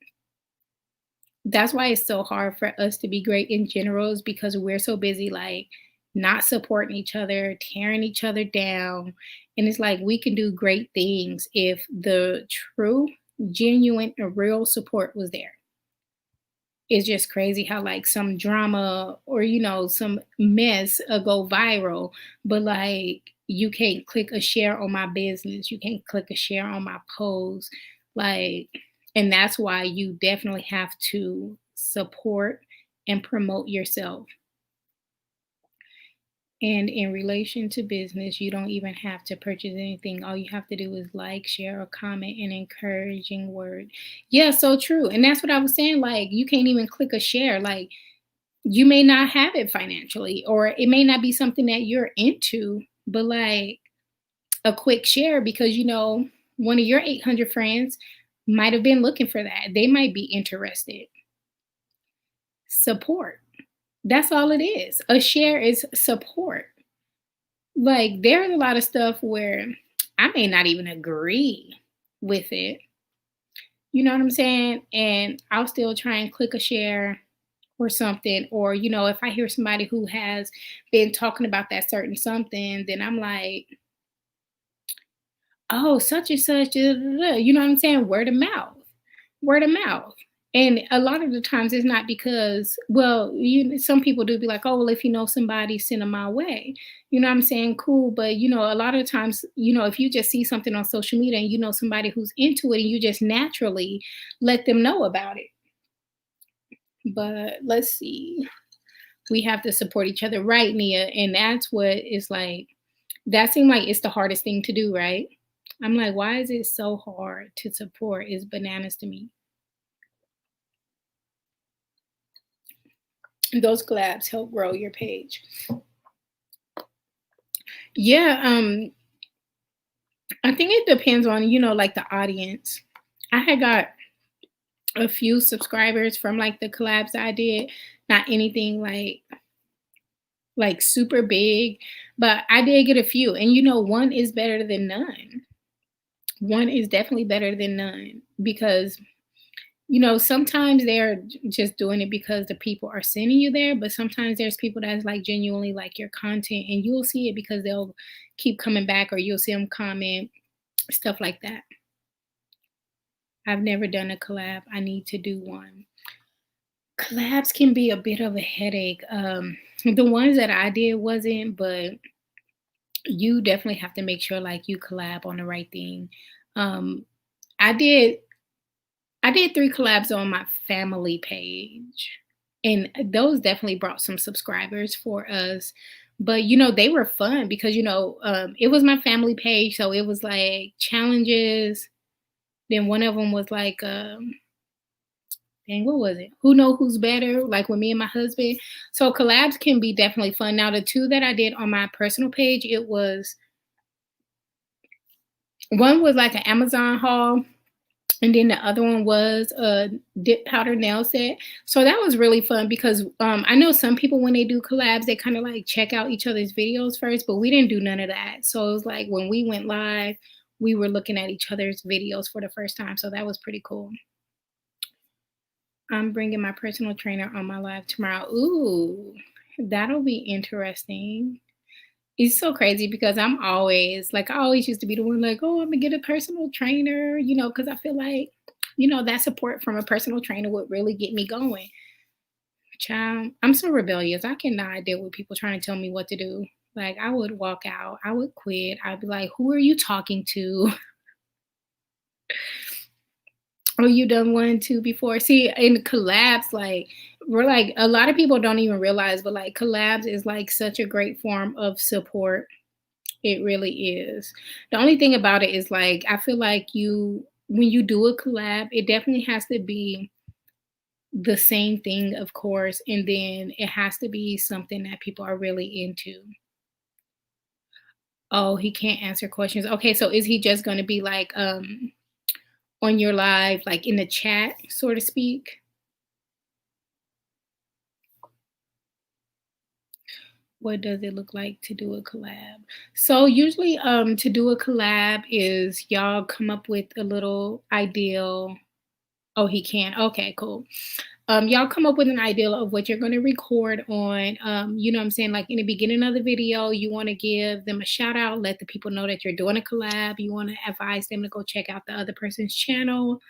that's why it's so hard for us to be great in general, is because we're so busy like not supporting each other, tearing each other down. And it's like we can do great things if the true, genuine, and real support was there. It's just crazy how like some drama or some mess go viral, but like you can't click a share on my business, you can't click a share on my post, like. And that's why you definitely have to support and promote yourself. And in relation to business, you don't even have to purchase anything. All you have to do is like, share, or comment an encouraging word. Yeah, so true. And that's what I was saying. Like, you can't even click a share. Like, you may not have it financially, or it may not be something that you're into, but like a quick share because, one of your 800 friends might have been looking for that. They might be interested. Support. That's all it is. A share is support. Like there's a lot of stuff where I may not even agree with it. You know what I'm saying? And I'll still try and click a share or something, or if I hear somebody who has been talking about that certain something, then I'm like, oh, such and such, da, da, da, da," you know what I'm saying? Word of mouth, word of mouth. And a lot of the times it's not because, well, some people do be like, oh, well, if you know somebody, send them my way. You know what I'm saying? Cool. But, a lot of times, if you just see something on social media and you know somebody who's into it and you just naturally let them know about it. But let's see. We have to support each other, right, Nia? And that's what is like, that seems like it's the hardest thing to do, right? I'm like, why is it so hard to support? Is bananas to me. Those collabs help grow your page. Yeah, I think it depends on, like the audience. I had got a few subscribers from like the collabs I did, not anything like super big, but I did get a few. And one is better than none. One is definitely better than none because sometimes they're just doing it because the people are sending you there, but sometimes there's people that's like genuinely like your content and you'll see it because they'll keep coming back or you'll see them comment, stuff like that. I've never done a collab. I need to do one. Collabs can be a bit of a headache. The ones that I did wasn't, but you definitely have to make sure like you collab on the right thing. Um, I did I did 3 collabs on my family page, and those definitely brought some subscribers for us. But, they were fun because, it was my family page, so it was like challenges. Then one of them was like, dang, what was it? Who know who's better? Like with me and my husband. So collabs can be definitely fun. Now, the 2 that I did on my personal page, it was one was like an Amazon haul. And then the other one was a dip powder nail set. So that was really fun because I know some people when they do collabs, they kind of like check out each other's videos first, but we didn't do none of that. So it was like when we went live, we were looking at each other's videos for the first time. So that was pretty cool. I'm bringing my personal trainer on my live tomorrow. Ooh, that'll be interesting. It's so crazy because I'm always like, I always used to be the one like, oh, I'm gonna get a personal trainer, because I feel like, that support from a personal trainer would really get me going. Child, I'm so rebellious. I cannot deal with people trying to tell me what to do. Like, I would walk out, I would quit. I'd be like, who are you talking to? Oh, you done one too before? See, in collabs, like, we're like, a lot of people don't even realize, but like, collabs is like such a great form of support. It really is. The only thing about it is like I feel like when you do a collab, it definitely has to be the same thing, of course, and then it has to be something that people are really into. Oh, he can't answer questions. Okay, so is he just going to be like on your live like in the chat, so to speak? What does it look like to do a collab? So usually to do a collab is y'all come up with a little ideal. Oh, he can. Okay, cool. Y'all come up with an idea of what you're going to record on. You know what I'm saying? Like in the beginning of the video, you want to give them a shout out, let the people know that you're doing a collab. You want to advise them to go check out the other person's channel.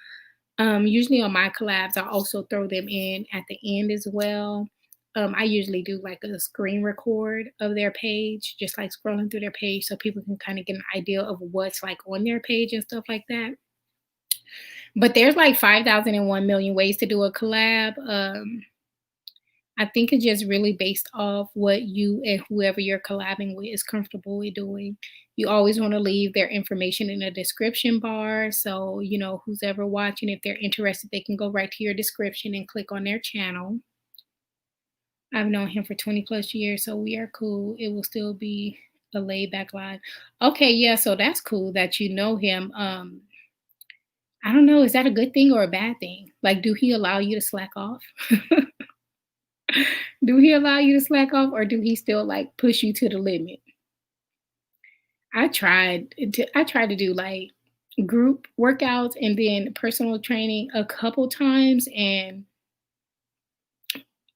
Usually on my collabs, I also throw them in at the end as well. I usually do like a screen record of their page, just like scrolling through their page so people can kind of get an idea of what's like on their page and stuff like that. But there's like 5,001 million ways to do a collab. I think it's just really based off what you and whoever you're collabing with is comfortable with doing. You always want to leave their information in the description bar. So, who's ever watching, if they're interested, they can go right to your description and click on their channel. I've known him for 20 plus years, so we are cool. It will still be a laid back live. Okay, yeah, so that's cool that you know him. I don't know, is that a good thing or a bad thing? Like, do he allow you to slack off? Do he allow you to slack off or do he still like push you to the limit? I tried to do like group workouts and then personal training a couple times and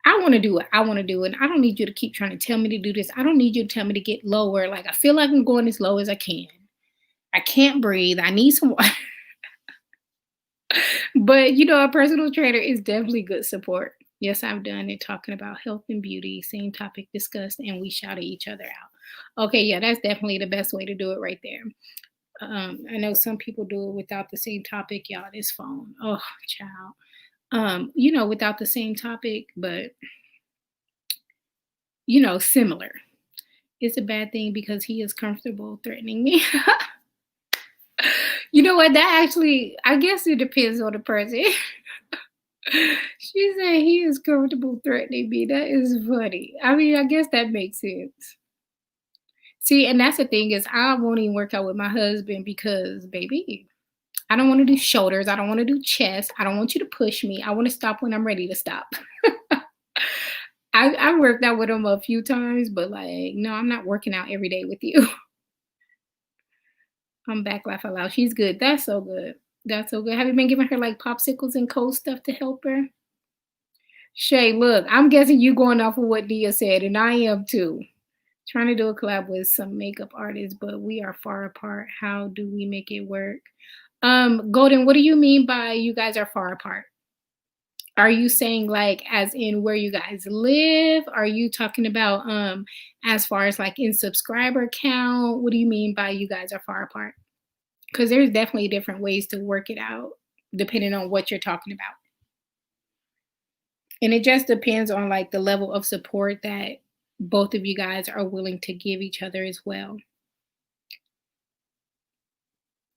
I want to do it. I want to do it. I don't need you to keep trying to tell me to do this. I don't need you to tell me to get lower. Like I feel like I'm going as low as I can. I can't breathe. I need some water. But a personal trainer is definitely good support. Yes, I've done it talking about health and beauty, same topic discussed, and we shouted each other out. Okay, yeah, that's definitely the best way to do it right there. I know some people do it without the same topic. Y'all, this phone. Oh, child. Without the same topic, but similar. It's a bad thing because he is comfortable threatening me. You know what? That actually, I guess it depends on the person. She said he is comfortable threatening me. That is funny. I mean, I guess that makes sense. See, and that's the thing is I won't even work out with my husband because, baby, I don't want to do shoulders. I don't want to do chest. I don't want you to push me. I want to stop when I'm ready to stop. I worked out with him a few times, but like, no, I'm not working out every day with you. I'm back laugh out loud. She's good. That's so good. That's so good. Have you been giving her like popsicles and cold stuff to help her? Shay, look, I'm guessing you going off of what Dia said, and I am too. Trying to do a collab with some makeup artists, but we are far apart. How do we make it work? Golden, what do you mean by you guys are far apart? Are you saying like as in where you guys live? Are you talking about as far as like in subscriber count? What do you mean by you guys are far apart? Because there's definitely different ways to work it out depending on what you're talking about. And it just depends on like the level of support that both of you guys are willing to give each other as well.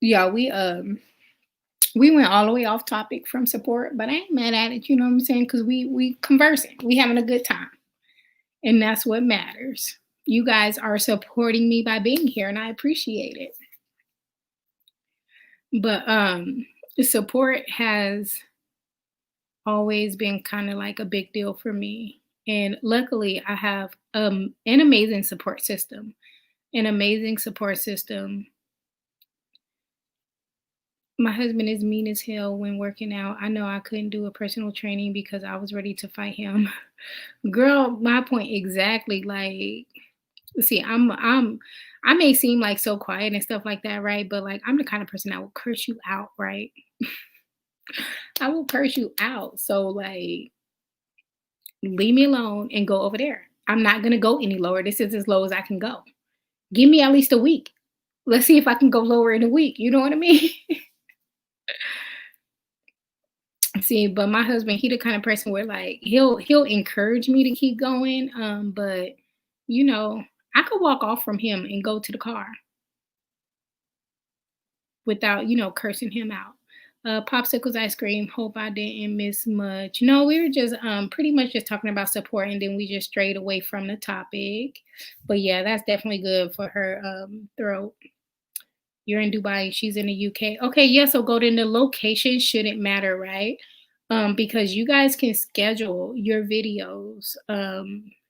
Yeah, we went all the way off topic from support, but I ain't mad at it, you know what I'm saying? Because we conversing, we having a good time. And that's what matters. You guys are supporting me by being here, and I appreciate it. But support has always been kind of like a big deal for me. And luckily, I have an amazing support system. An amazing support system. My husband is mean as hell when working out. I know I couldn't do a personal training because I was ready to fight him. Girl, my point exactly. Like, see, I may seem like so quiet and stuff like that, right? But like, I'm the kind of person that will curse you out, right? I will curse you out. So like, leave me alone and go over there. I'm not gonna go any lower. This is as low as I can go. Give me at least a week. Let's see if I can go lower in a week. You know what I mean? See, but my husband, he the kind of person where like he'll encourage me to keep going. But you know, I could walk off from him and go to the car without, cursing him out. Popsicles, ice cream. Hope I didn't miss much. No, we were just pretty much just talking about support, and then we just strayed away from the topic. But yeah, that's definitely good for her throat. You're in Dubai, she's in the UK. Okay, yeah, so go to the location shouldn't matter, right? Because you guys can schedule your videos.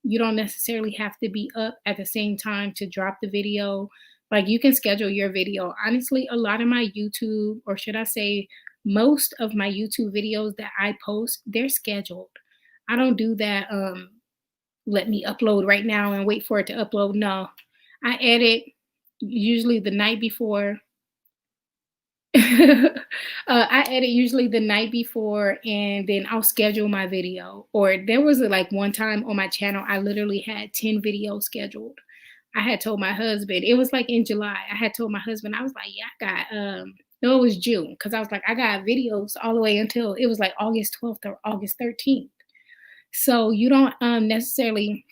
You don't necessarily have to be up at the same time to drop the video. Like you can schedule your video. Honestly, a lot of my YouTube, or should I say, most of my YouTube videos that I post, they're scheduled. I don't do that. Let me upload right now and wait for it to upload. No, I edit usually the night before. I edit usually the night before, and then I'll schedule my video. Or there was like one time on my channel, I literally had 10 videos scheduled. I had told my husband, it was like in July. I had told my husband, I was like, yeah, I got, no, it was June. Cause I was like, I got videos all the way until it was like August 12th or August 13th. So you don't necessarily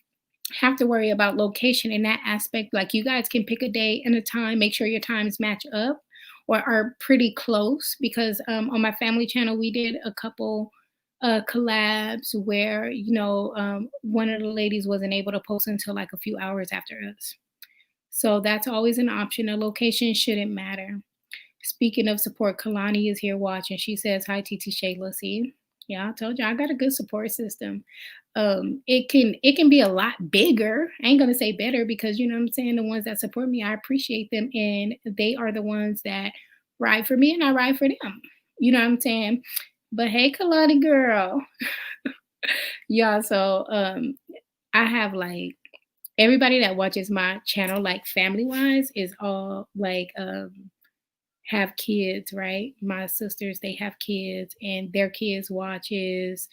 have to worry about location in that aspect. Like you guys can pick a day and a time, make sure your times match up or are pretty close. Because on my family channel, we did a couple collabs where one of the ladies wasn't able to post until like a few hours after us. So that's always an option. A location shouldn't matter. Speaking of support, Kalani is here watching. She says, hi, TT Shayla. See, yeah, I told you I got a good support system. It can be a lot bigger. I ain't gonna say better because you know what I'm saying, the ones that support me, I appreciate them, and they are the ones that ride for me and I ride for them. You know what I'm saying? But hey, Kalani girl. Yeah, so I have like everybody that watches my channel, like family wise, is all like have kids, right? My sisters, they have kids and their kids watches.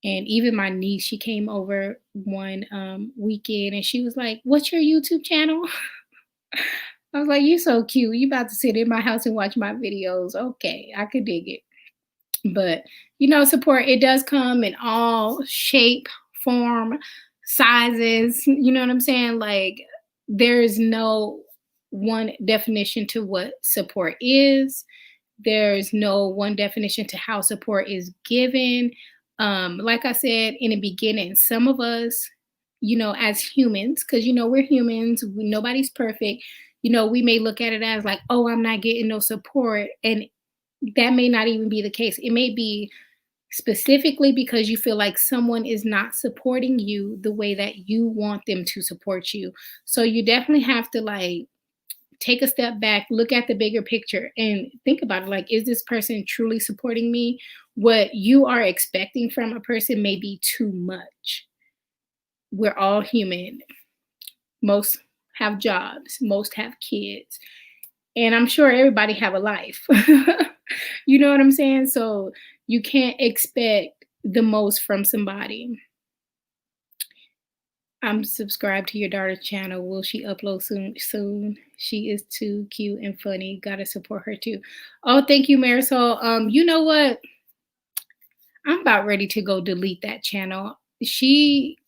And even my niece, she came over one weekend and she was like, "What's your YouTube channel?" I was like, "You so cute. You about to sit in my house and watch my videos." Okay, I could dig it. But support, it does come in all shape, form, sizes. You know what I'm saying? Like there's no one definition to what support is. There's no one definition to how support is given. Like I said in the beginning, some of us, as humans, because we're humans, nobody's perfect. We may look at it as like, oh, I'm not getting no support. And that may not even be the case. It may be specifically because you feel like someone is not supporting you the way that you want them to support you. So you definitely have to like take a step back, look at the bigger picture, and think about it. Like, is this person truly supporting me? What you are expecting from a person may be too much. We're all human. Most have jobs, most have kids, and I'm sure everybody have a life. You know what I'm saying? So you can't expect the most from somebody. I'm subscribed to your daughter's channel. Will she upload soon? Soon. She is too cute and funny. Gotta support her too. Oh, thank you, Marisol. You know what? I'm about ready to go delete that channel.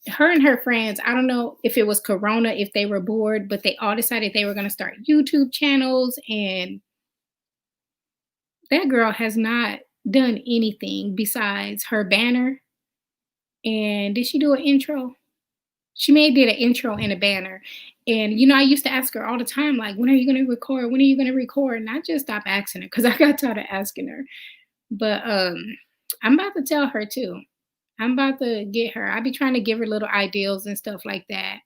Her and her friends, I don't know if it was Corona, if they were bored, but they all decided they were gonna start YouTube channels, and that girl has not done anything besides her banner. And did she do an intro? She may did an intro and a banner. And I used to ask her all the time, like, when are you gonna record? When are you gonna record? And I just stopped asking her because I got tired of asking her. But I'm about to tell her too. I'm about to get her. I be trying to give her little ideals and stuff like that.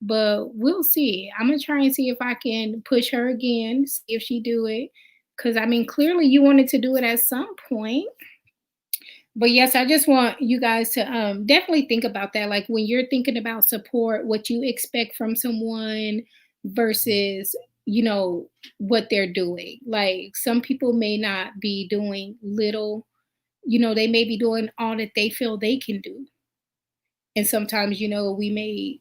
But we'll see. I'm gonna try and see if I can push her again, see if she do it. Cause I mean, clearly you wanted to do it at some point. But yes, I just want you guys to definitely think about that. Like when you're thinking about support, what you expect from someone versus, what they're doing. Like some people may not be doing little, they may be doing all that they feel they can do. And sometimes, we may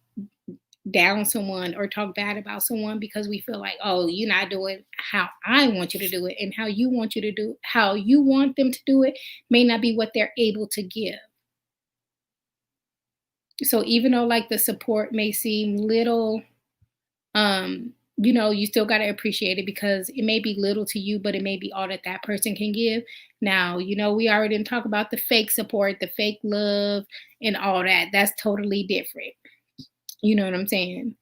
down someone or talk bad about someone because we feel like, oh, you're not doing how I want you to do it, and how you want them to do it may not be what they're able to give. So even though like the support may seem little, you still got to appreciate it because it may be little to you, but it may be all that that person can give. Now, we already didn't talk about the fake support, the fake love, and all that. That's totally different. You know what I'm saying?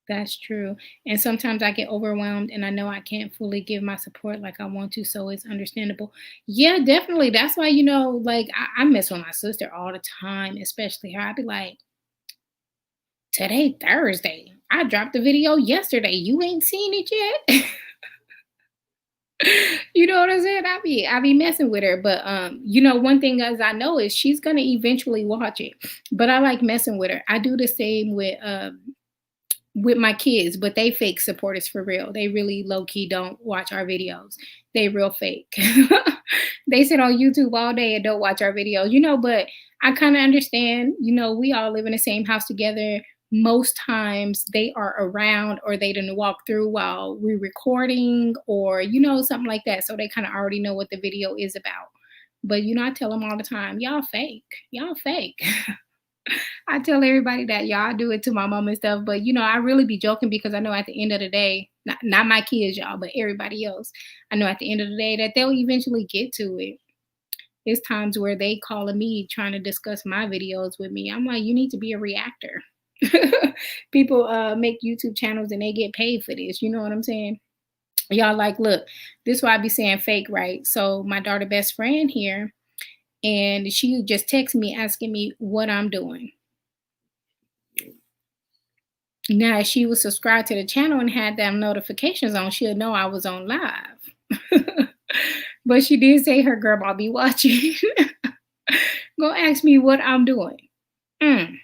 That's true. And sometimes I get overwhelmed and I know I can't fully give my support like I want to. So it's understandable. Yeah, definitely. That's why, like I mess with my sister all the time, especially her. I'd be like, today, Thursday. I dropped the video yesterday. You ain't seen it yet. You know what I'm saying? I be messing with her. But one thing as I know is she's gonna eventually watch it. But I like messing with her. I do the same with my kids, but they fake supporters for real. They really low key don't watch our videos. They real fake. They sit on YouTube all day and don't watch our videos, but I kind of understand, we all live in the same house together. Most times they are around or they didn't walk through while we're recording or, something like that. So they kind of already know what the video is about. But, I tell them all the time, y'all fake. Y'all fake. I tell everybody that y'all do it to my mom and stuff, but I really be joking because I know at the end of the day, not my kids, y'all, but everybody else, I know at the end of the day that they'll eventually get to it. It's times where they calling me trying to discuss my videos with me. I'm like, you need to be a reactor. People make YouTube channels and they get paid for this. You know what I'm saying? Y'all like, look, this is why I be saying fake, right? So my daughter best friend here, and she just texted me asking me what I'm doing. Now, if she was subscribed to the channel and had them notifications on, she'll know I was on live. But she did say her grandma be watching. Go ask me what I'm doing. Mm.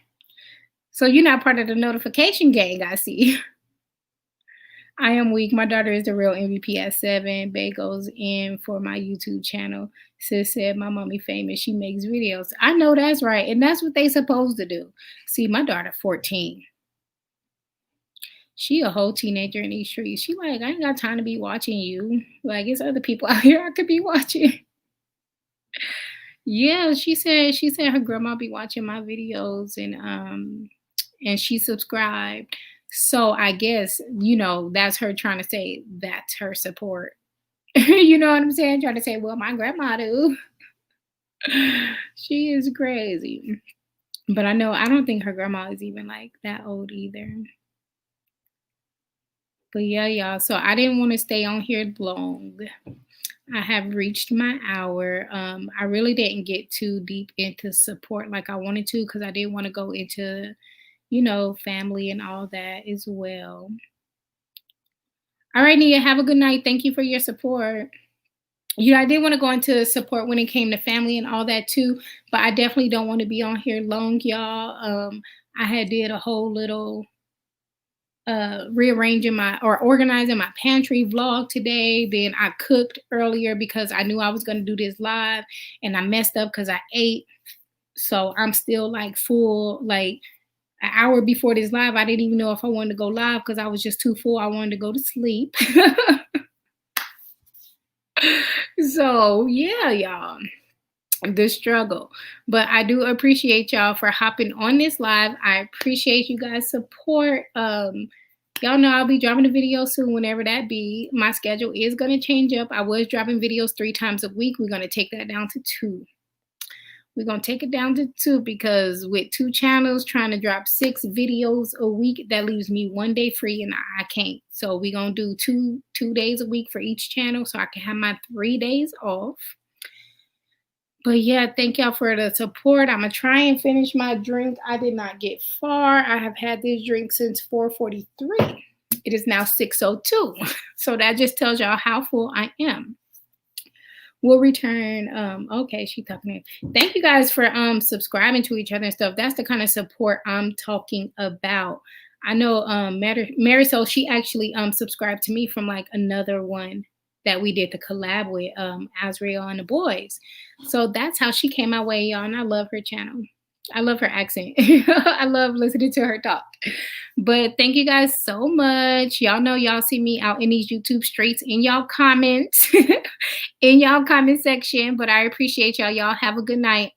So you're not part of the notification gang, I see. I am weak. My daughter is the real MVP at 7. Bay goes in for my YouTube channel. Sis said my mommy famous. She makes videos. I know that's right. And that's what they supposed to do. See, my daughter 14. She a whole teenager in these streets. She like, I ain't got time to be watching you. Like, it's other people out here I could be watching. Yeah, she said her grandma be watching my videos and she subscribed. So I guess, that's her trying to say that's her support. You know what I'm saying? Trying to say, well, my grandma do. She is crazy. But I don't think her grandma is even like that old either. But yeah, y'all. So I didn't want to stay on here long. I have reached my hour. I really didn't get too deep into support like I wanted to because I didn't want to go into, family and all that as well. All right, Nia, have a good night. Thank you for your support. I did want to go into support when it came to family and all that too, but I definitely don't want to be on here long, y'all. I had did a whole little rearranging my or organizing my pantry vlog today. Then I cooked earlier because I knew I was going to do this live and I messed up because I ate. So I'm still like full, like an hour before this live. I didn't even know if I wanted to go live because I was just too full. I wanted to go to sleep. So yeah, y'all, the struggle. But I do appreciate y'all for hopping on this live. I appreciate you guys' support. Y'all know I'll be dropping a video soon whenever that be. My schedule is going to change up. I was dropping videos 3 times a week. We're going to take that down to 2. We're going to take it down to 2 because with 2 channels trying to drop 6 videos a week, that leaves me 1 day free and I can't. So we're going to do 2 days a week for each channel so I can have my 3 days off. But yeah, thank y'all for the support. I'm going to try and finish my drink. I did not get far. I have had this drink since 4:43. It is now 6:02. So that just tells y'all how full I am. We'll return. Okay, she talking. Thank you guys for subscribing to each other and stuff. That's the kind of support I'm talking about. I know Marisol, she actually subscribed to me from like another one that we did the collab with Azrael and the boys. So that's how she came my way, y'all. And I love her channel. I love her accent. I love listening to her talk. But thank you guys so much. Y'all know y'all see me out in these YouTube streets in y'all comments, in y'all comment section. But I appreciate y'all. Y'all have a good night.